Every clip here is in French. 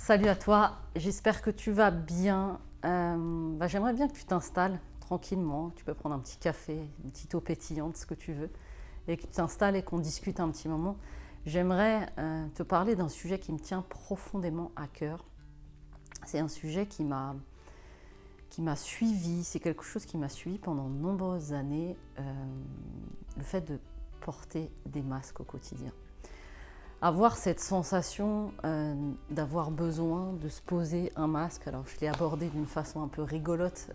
Salut à toi, j'espère que tu vas bien. J'aimerais bien que tu t'installes tranquillement. Tu peux prendre un petit café, une petite eau pétillante, ce que tu veux, et que tu t'installes et qu'on discute un petit moment. J'aimerais te parler d'un sujet qui me tient profondément à cœur. C'est un sujet qui m'a suivi, c'est quelque chose qui m'a suivi pendant de nombreuses années, le fait de porter des masques au quotidien. Avoir cette sensation d'avoir besoin de se poser un masque. Alors je l'ai abordé d'une façon un peu rigolote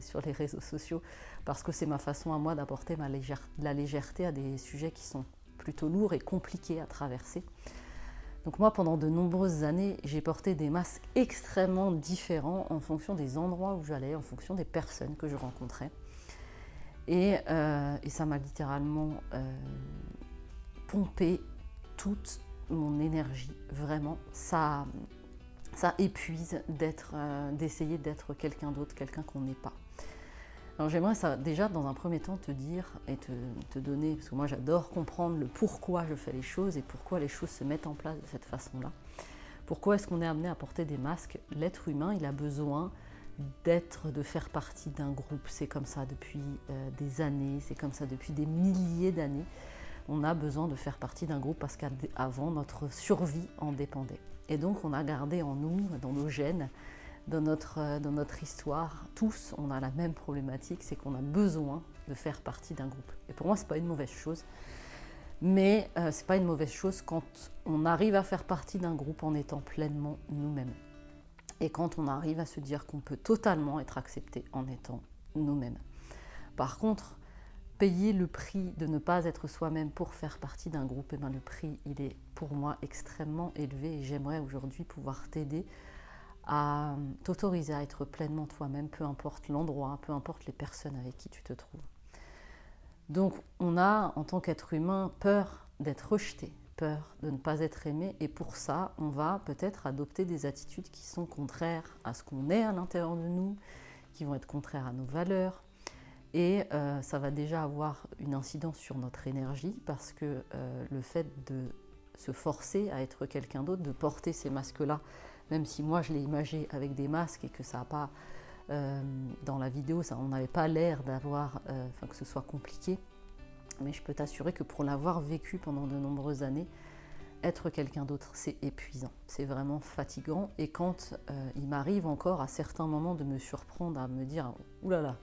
sur les réseaux sociaux parce que c'est ma façon à moi d'apporter la légèreté à des sujets qui sont plutôt lourds et compliqués à traverser. Donc moi, pendant de nombreuses années, j'ai porté des masques extrêmement différents en fonction des endroits où j'allais, en fonction des personnes que je rencontrais. Et ça m'a littéralement pompé toute mon énergie, vraiment. Ça épuise d'essayer d'être quelqu'un d'autre, quelqu'un qu'on n'est pas. Alors j'aimerais ça déjà dans un premier temps te dire et te donner, parce que moi j'adore comprendre le pourquoi je fais les choses et pourquoi les choses se mettent en place de cette façon-là. Pourquoi est-ce qu'on est amené à porter des masques? L'être humain, il a besoin de faire partie d'un groupe. C'est comme ça depuis des années, c'est comme ça depuis des milliers d'années. On a besoin de faire partie d'un groupe parce qu'avant, notre survie en dépendait. Et donc, on a gardé en nous, dans nos gènes, dans notre histoire, tous, on a la même problématique, c'est qu'on a besoin de faire partie d'un groupe. Et pour moi, ce n'est pas une mauvaise chose. Mais ce n'est pas une mauvaise chose quand on arrive à faire partie d'un groupe en étant pleinement nous-mêmes. Et quand on arrive à se dire qu'on peut totalement être accepté en étant nous-mêmes. Par contre, payer le prix de ne pas être soi-même pour faire partie d'un groupe, et le prix, il est pour moi extrêmement élevé et j'aimerais aujourd'hui pouvoir t'aider à t'autoriser à être pleinement toi-même, peu importe l'endroit, peu importe les personnes avec qui tu te trouves. Donc on a, en tant qu'être humain, peur d'être rejeté, peur de ne pas être aimé et pour ça, on va peut-être adopter des attitudes qui sont contraires à ce qu'on est à l'intérieur de nous, qui vont être contraires à nos valeurs. Et ça va déjà avoir une incidence sur notre énergie parce que le fait de se forcer à être quelqu'un d'autre, de porter ces masques-là, même si moi je l'ai imagé avec des masques et que ça n'a pas, dans la vidéo, on n'avait pas l'air d'avoir, que ce soit compliqué, mais je peux t'assurer que pour l'avoir vécu pendant de nombreuses années, être quelqu'un d'autre, c'est épuisant, c'est vraiment fatigant. Et quand il m'arrive encore à certains moments de me surprendre à me dire « oulala »,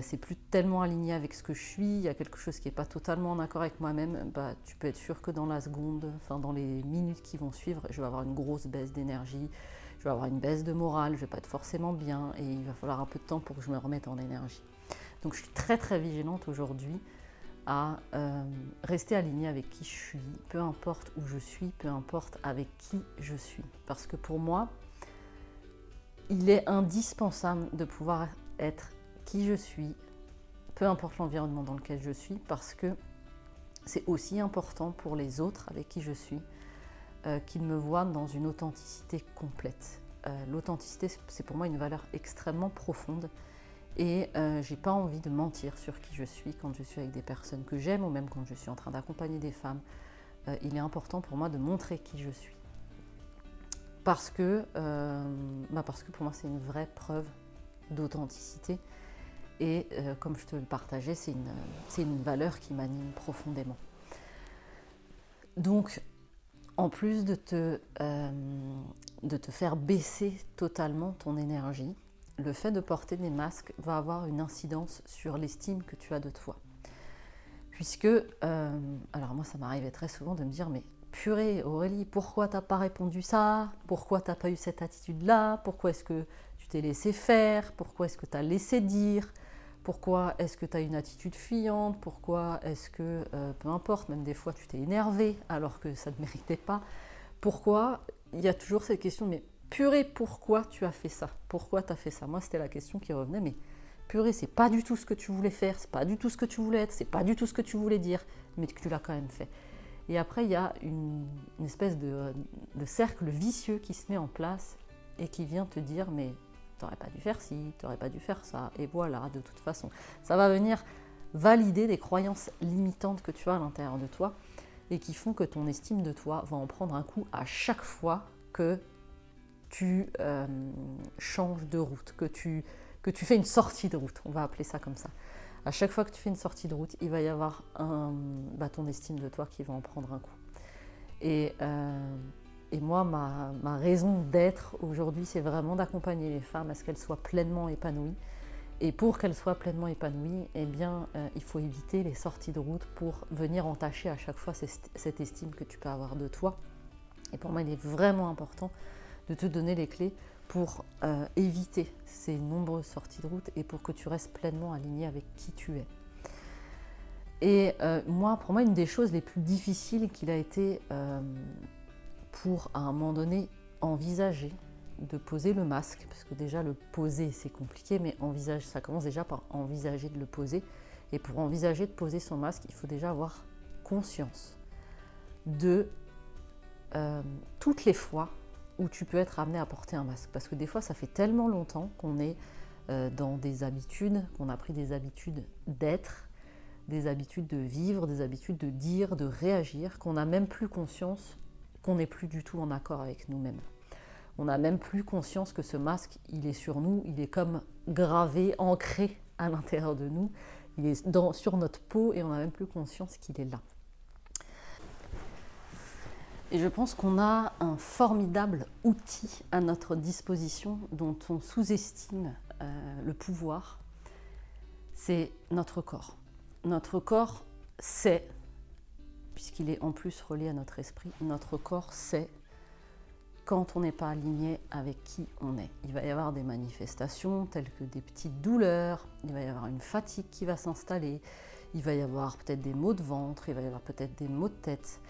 c'est plus tellement aligné avec ce que je suis, il y a quelque chose qui n'est pas totalement en accord avec moi-même, tu peux être sûr que dans la seconde, dans les minutes qui vont suivre, je vais avoir une grosse baisse d'énergie, je vais avoir une baisse de morale, je ne vais pas être forcément bien et il va falloir un peu de temps pour que je me remette en énergie. Donc je suis très très vigilante aujourd'hui à rester alignée avec qui je suis, peu importe où je suis, peu importe avec qui je suis. Parce que pour moi, il est indispensable de pouvoir être qui je suis, peu importe l'environnement dans lequel je suis, parce que c'est aussi important pour les autres avec qui je suis qu'ils me voient dans une authenticité complète. L'authenticité, c'est pour moi une valeur extrêmement profonde et j'ai pas envie de mentir sur qui je suis quand je suis avec des personnes que j'aime ou même quand je suis en train d'accompagner des femmes. Il est important pour moi de montrer qui je suis. Parce que pour moi c'est une vraie preuve d'authenticité. Et comme je te le partageais, c'est une valeur qui m'anime profondément. Donc, en plus de te faire baisser totalement ton énergie, le fait de porter des masques va avoir une incidence sur l'estime que tu as de toi. Puisque, alors moi ça m'arrivait très souvent de me dire, mais purée Aurélie, pourquoi t'as pas répondu ça? Pourquoi t'as pas eu cette attitude-là? Pourquoi est-ce que tu t'es laissé faire? Pourquoi est-ce que t'as laissé dire? Pourquoi est-ce que tu as une attitude fuyante? Pourquoi est-ce que, peu importe, même des fois tu t'es énervé alors que ça ne méritait pas? Pourquoi? Il y a toujours cette question, mais purée, pourquoi tu as fait ça? Pourquoi tu as fait ça? Moi, c'était la question qui revenait, mais purée, c'est pas du tout ce que tu voulais faire, c'est pas du tout ce que tu voulais être, c'est pas du tout ce que tu voulais dire, mais que tu l'as quand même fait. Et après, il y a une espèce de cercle vicieux qui se met en place et qui vient te dire, mais t'aurais pas dû faire ci, t'aurais pas dû faire ça, et voilà, de toute façon. Ça va venir valider des croyances limitantes que tu as à l'intérieur de toi et qui font que ton estime de toi va en prendre un coup à chaque fois que tu changes de route, que tu fais une sortie de route, on va appeler ça comme ça. À chaque fois que tu fais une sortie de route, il va y avoir ton estime de toi qui va en prendre un coup. Et moi, ma raison d'être aujourd'hui, c'est vraiment d'accompagner les femmes à ce qu'elles soient pleinement épanouies. Et pour qu'elles soient pleinement épanouies, eh bien, il faut éviter les sorties de route pour venir entacher à chaque fois cette estime que tu peux avoir de toi. Et pour moi, il est vraiment important de te donner les clés pour éviter ces nombreuses sorties de route et pour que tu restes pleinement aligné avec qui tu es. Et pour moi, une des choses les plus difficiles qu'il a été pour, à un moment donné, envisager de poser le masque, parce que déjà le poser c'est compliqué, mais ça commence déjà par envisager de le poser. Et pour envisager de poser son masque, il faut déjà avoir conscience de toutes les fois où tu peux être amené à porter un masque. Parce que des fois, ça fait tellement longtemps qu'on est dans des habitudes, qu'on a pris des habitudes d'être, des habitudes de vivre, des habitudes de dire, de réagir, qu'on n'a même plus conscience qu'on n'est plus du tout en accord avec nous-mêmes. On n'a même plus conscience que ce masque, il est sur nous, il est comme gravé, ancré à l'intérieur de nous, il est sur notre peau et on n'a même plus conscience qu'il est là. Et je pense qu'on a un formidable outil à notre disposition dont on sous-estime le pouvoir, c'est notre corps. Notre corps sait, puisqu'il est en plus relié à notre esprit, notre corps sait quand on n'est pas aligné avec qui on est. Il va y avoir des manifestations telles que des petites douleurs, il va y avoir une fatigue qui va s'installer, il va y avoir peut-être des maux de ventre, il va y avoir peut-être des maux de tête,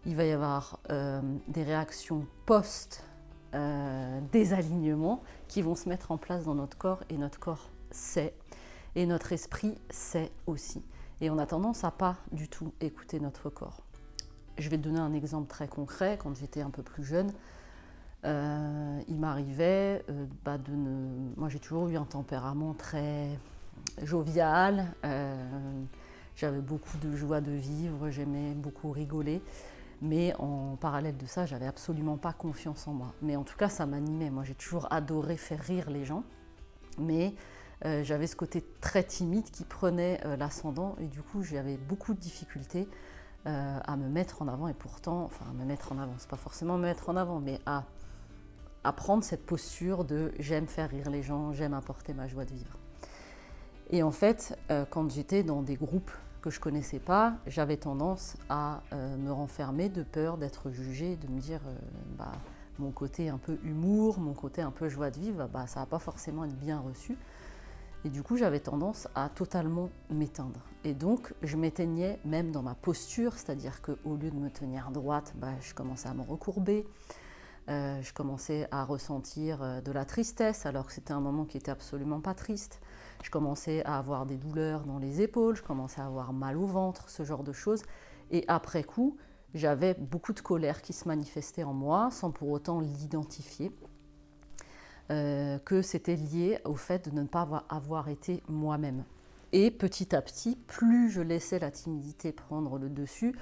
il va y avoir des réactions post-désalignement qui vont se mettre en place dans notre corps et notre corps sait et notre esprit sait aussi. Et on a tendance à pas du tout écouter notre corps. Je vais te donner un exemple très concret. Quand j'étais un peu plus jeune, il m'arrivait Moi, j'ai toujours eu un tempérament très jovial. J'avais beaucoup de joie de vivre, j'aimais beaucoup rigoler. Mais en parallèle de ça, j'avais absolument pas confiance en moi. Mais en tout cas, ça m'animait. Moi, j'ai toujours adoré faire rire les gens. Mais j'avais ce côté très timide qui prenait l'ascendant. Et du coup, j'avais beaucoup de difficultés à me mettre en avant. Et pourtant, à me mettre en avant, c'est pas forcément me mettre en avant, mais à prendre cette posture de j'aime faire rire les gens, j'aime apporter ma joie de vivre. Et en fait, quand j'étais dans des groupes que je ne connaissais pas, j'avais tendance à me renfermer de peur d'être jugée, de me dire mon côté un peu humour, mon côté un peu joie de vivre, ça ne va pas forcément être bien reçu. Et du coup, j'avais tendance à totalement m'éteindre. Et donc, je m'éteignais même dans ma posture, c'est-à-dire qu'au lieu de me tenir droite, je commençais à me recourber. Je commençais à ressentir de la tristesse, alors que c'était un moment qui n'était absolument pas triste. Je commençais à avoir des douleurs dans les épaules, je commençais à avoir mal au ventre, ce genre de choses. Et après coup, j'avais beaucoup de colère qui se manifestait en moi, sans pour autant l'identifier, que c'était lié au fait de ne pas avoir été moi-même. Et petit à petit, plus je laissais la timidité prendre le dessus,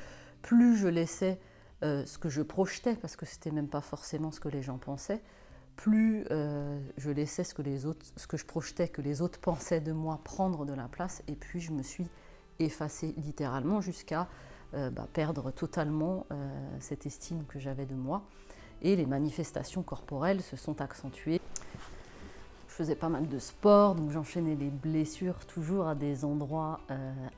plus je laissais ce que je projetais, parce que c'était même pas forcément ce que les gens pensaient, plus je laissais ce que je projetais, que les autres pensaient de moi, prendre de la place, et puis je me suis effacée littéralement jusqu'à perdre totalement cette estime que j'avais de moi. Et les manifestations corporelles se sont accentuées. Je faisais pas mal de sport, donc j'enchaînais les blessures toujours à des endroits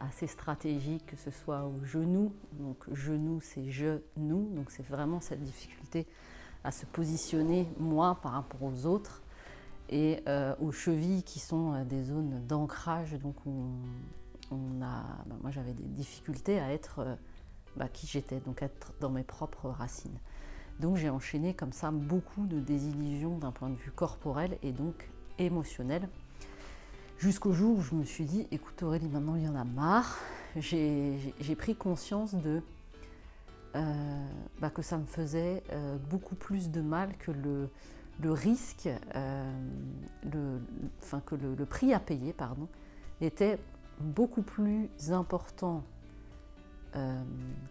assez stratégiques, que ce soit au genou. Donc genou, c'est je-nous, donc c'est vraiment cette difficulté à se positionner moi par rapport aux autres. Et aux chevilles qui sont des zones d'ancrage, donc moi j'avais des difficultés à être qui j'étais, donc être dans mes propres racines. Donc j'ai enchaîné comme ça beaucoup de désillusions d'un point de vue corporel et donc émotionnel, jusqu'au jour où je me suis dit, écoute Aurélie, maintenant il y en a marre. J'ai pris conscience que ça me faisait beaucoup plus de mal que le risque, que le prix à payer, était beaucoup plus important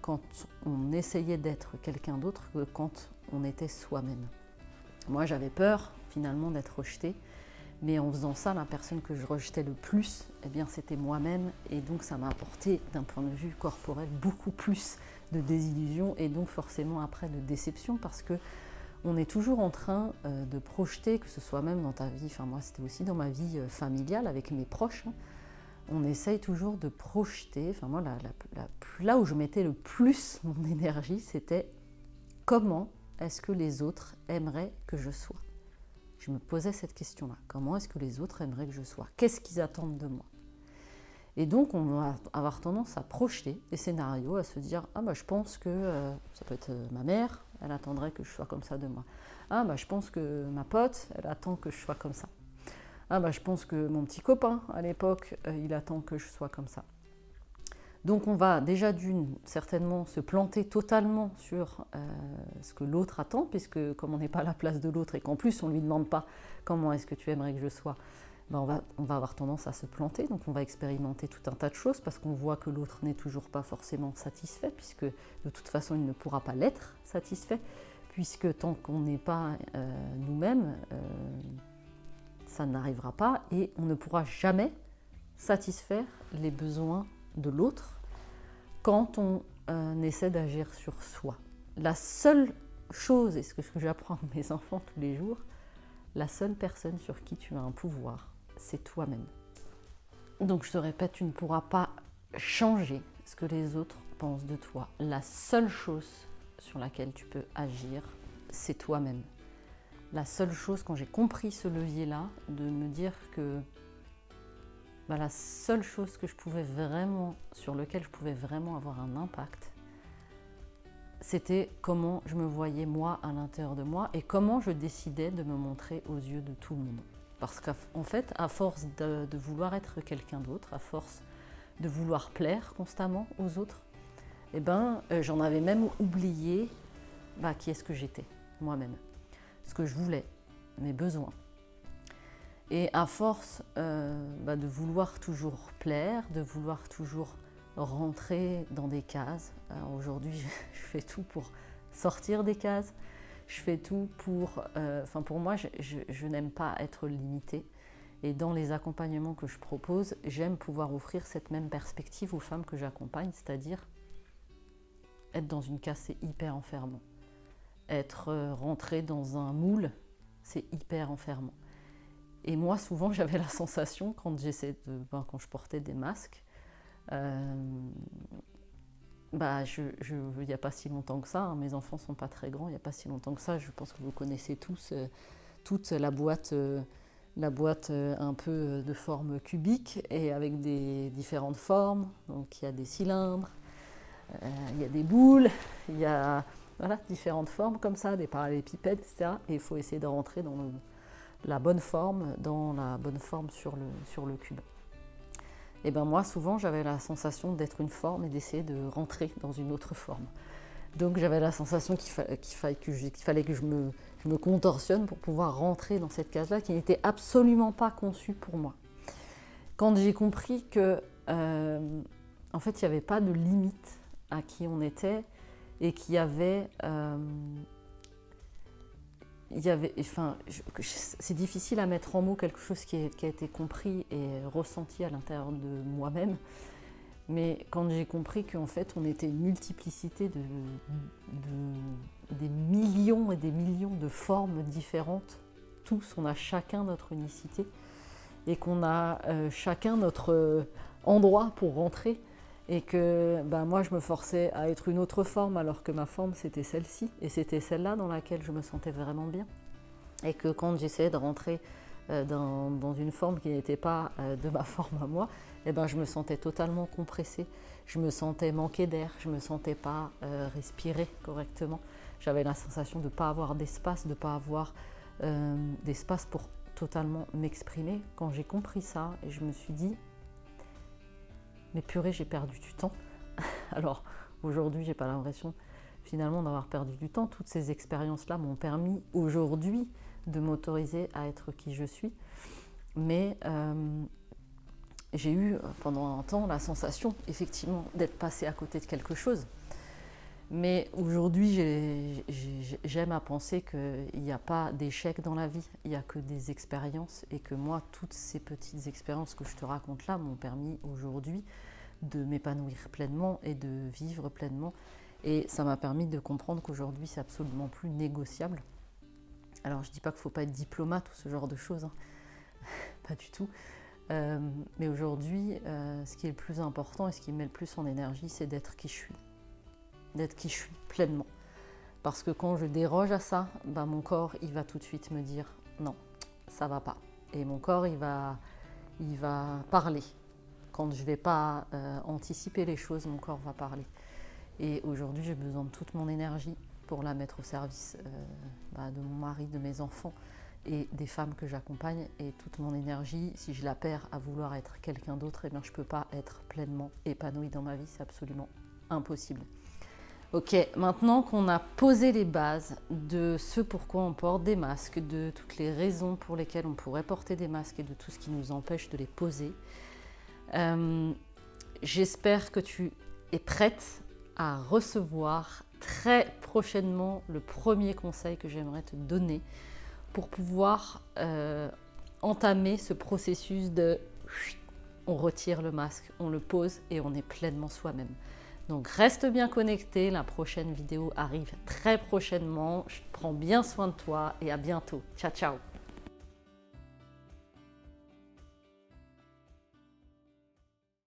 quand on essayait d'être quelqu'un d'autre que quand on était soi-même. Moi, j'avais peur finalement d'être rejetée, mais en faisant ça, la personne que je rejetais le plus, eh bien, c'était moi-même, et donc ça m'a apporté, d'un point de vue corporel, beaucoup plus de désillusion et donc forcément après de déception, parce que on est toujours en train de projeter, que ce soit même dans ta vie, enfin moi c'était aussi dans ma vie familiale avec mes proches, hein, on essaye toujours de projeter, enfin moi là où je mettais le plus mon énergie, c'était comment est-ce que les autres aimeraient que je sois. Je me posais cette question-là, comment est-ce que les autres aimeraient que je sois? Qu'est-ce qu'ils attendent de moi? Et donc on va avoir tendance à projeter des scénarios, à se dire « Ah bah je pense que ça peut être ma mère, elle attendrait que je sois comme ça de moi. Ah bah je pense que ma pote, elle attend que je sois comme ça. Ah bah je pense que mon petit copain à l'époque, il attend que je sois comme ça. » Donc on va déjà certainement se planter totalement sur ce que l'autre attend, puisque comme on n'est pas à la place de l'autre et qu'en plus on ne lui demande pas comment est-ce que tu aimerais que je sois, ben on va avoir tendance à se planter, donc on va expérimenter tout un tas de choses parce qu'on voit que l'autre n'est toujours pas forcément satisfait, puisque de toute façon il ne pourra pas l'être satisfait, puisque tant qu'on n'est pas nous-mêmes, ça n'arrivera pas et on ne pourra jamais satisfaire les besoins de l'autre quand on essaie d'agir sur soi. La seule chose, et ce que j'apprends à mes enfants tous les jours, la seule personne sur qui tu as un pouvoir, c'est toi-même. Donc je te répète, tu ne pourras pas changer ce que les autres pensent de toi. La seule chose sur laquelle tu peux agir, c'est toi-même. La seule chose, quand j'ai compris ce levier-là, de me dire que la seule chose que sur laquelle je pouvais vraiment avoir un impact, c'était comment je me voyais moi à l'intérieur de moi et comment je décidais de me montrer aux yeux de tout le monde. Parce qu'en fait, à force de vouloir être quelqu'un d'autre, à force de vouloir plaire constamment aux autres, j'en avais même oublié qui est-ce que j'étais, moi-même, ce que je voulais, mes besoins. Et à force de vouloir toujours plaire, de vouloir toujours rentrer dans des cases, aujourd'hui je fais tout pour sortir des cases, je fais tout pour moi je n'aime pas être limitée, et dans les accompagnements que je propose, j'aime pouvoir offrir cette même perspective aux femmes que j'accompagne, c'est-à-dire être dans une case, c'est hyper enfermant, être rentré dans un moule, c'est hyper enfermant. Et moi, souvent, j'avais la sensation, quand je portais des masques, il n'y a pas si longtemps que ça, hein, mes enfants ne sont pas très grands, il n'y a pas si longtemps que ça, je pense que vous connaissez tous toute la boîte un peu de forme cubique et avec des différentes formes. Donc il y a des cylindres, il y a des boules, il y a différentes formes comme ça, des parallélépipèdes, etc. Et il faut essayer de rentrer dans la bonne forme sur le cube. Et moi, souvent, j'avais la sensation d'être une forme et d'essayer de rentrer dans une autre forme. Donc j'avais la sensation qu'il fallait que je me contorsionne pour pouvoir rentrer dans cette case-là qui n'était absolument pas conçue pour moi. Quand j'ai compris que, en fait, il n'y avait pas de limite à qui on était et qu'il y avait... c'est difficile à mettre en mots quelque chose qui a été compris et ressenti à l'intérieur de moi-même, mais quand j'ai compris qu'en fait on était une multiplicité des millions et des millions de formes différentes, tous, on a chacun notre unicité et qu'on a chacun notre endroit pour rentrer, et que moi je me forçais à être une autre forme alors que ma forme c'était celle-ci, et c'était celle-là dans laquelle je me sentais vraiment bien, et que quand j'essayais de rentrer dans une forme qui n'était pas de ma forme à moi, je me sentais totalement compressée, je me sentais manquer d'air, je ne me sentais pas respirer correctement, j'avais la sensation de ne pas avoir d'espace, de ne pas avoir d'espace pour totalement m'exprimer. Quand j'ai compris ça, et je me suis dit, mais purée, j'ai perdu du temps. Alors aujourd'hui, j'ai pas l'impression finalement d'avoir perdu du temps. Toutes ces expériences-là m'ont permis aujourd'hui de m'autoriser à être qui je suis. Mais j'ai eu pendant un temps la sensation, effectivement, d'être passée à côté de quelque chose. Mais aujourd'hui, j'aime à penser qu'il n'y a pas d'échec dans la vie, il n'y a que des expériences. Et que moi, toutes ces petites expériences que je te raconte là m'ont permis aujourd'hui de m'épanouir pleinement et de vivre pleinement. Et ça m'a permis de comprendre qu'aujourd'hui, c'est absolument plus négociable. Alors, je ne dis pas qu'il ne faut pas être diplomate ou ce genre de choses, hein. Pas du tout. Mais aujourd'hui, ce qui est le plus important et ce qui me met le plus en énergie, c'est d'être qui je suis. D'être qui je suis pleinement. Parce que quand je déroge à ça, mon corps, il va tout de suite me dire non, ça va pas. Et mon corps, il va parler. Quand je ne vais pas anticiper les choses, mon corps va parler. Et aujourd'hui, j'ai besoin de toute mon énergie pour la mettre au service de mon mari, de mes enfants et des femmes que j'accompagne. Et toute mon énergie, si je la perds à vouloir être quelqu'un d'autre, je ne peux pas être pleinement épanouie dans ma vie. C'est absolument impossible. Ok, maintenant qu'on a posé les bases de ce pourquoi on porte des masques, de toutes les raisons pour lesquelles on pourrait porter des masques et de tout ce qui nous empêche de les poser, j'espère que tu es prête à recevoir très prochainement le premier conseil que j'aimerais te donner pour pouvoir entamer ce processus de on retire le masque, on le pose et on est pleinement soi-même. Donc reste bien connecté, la prochaine vidéo arrive très prochainement. Je prends bien soin de toi et à bientôt. Ciao, ciao.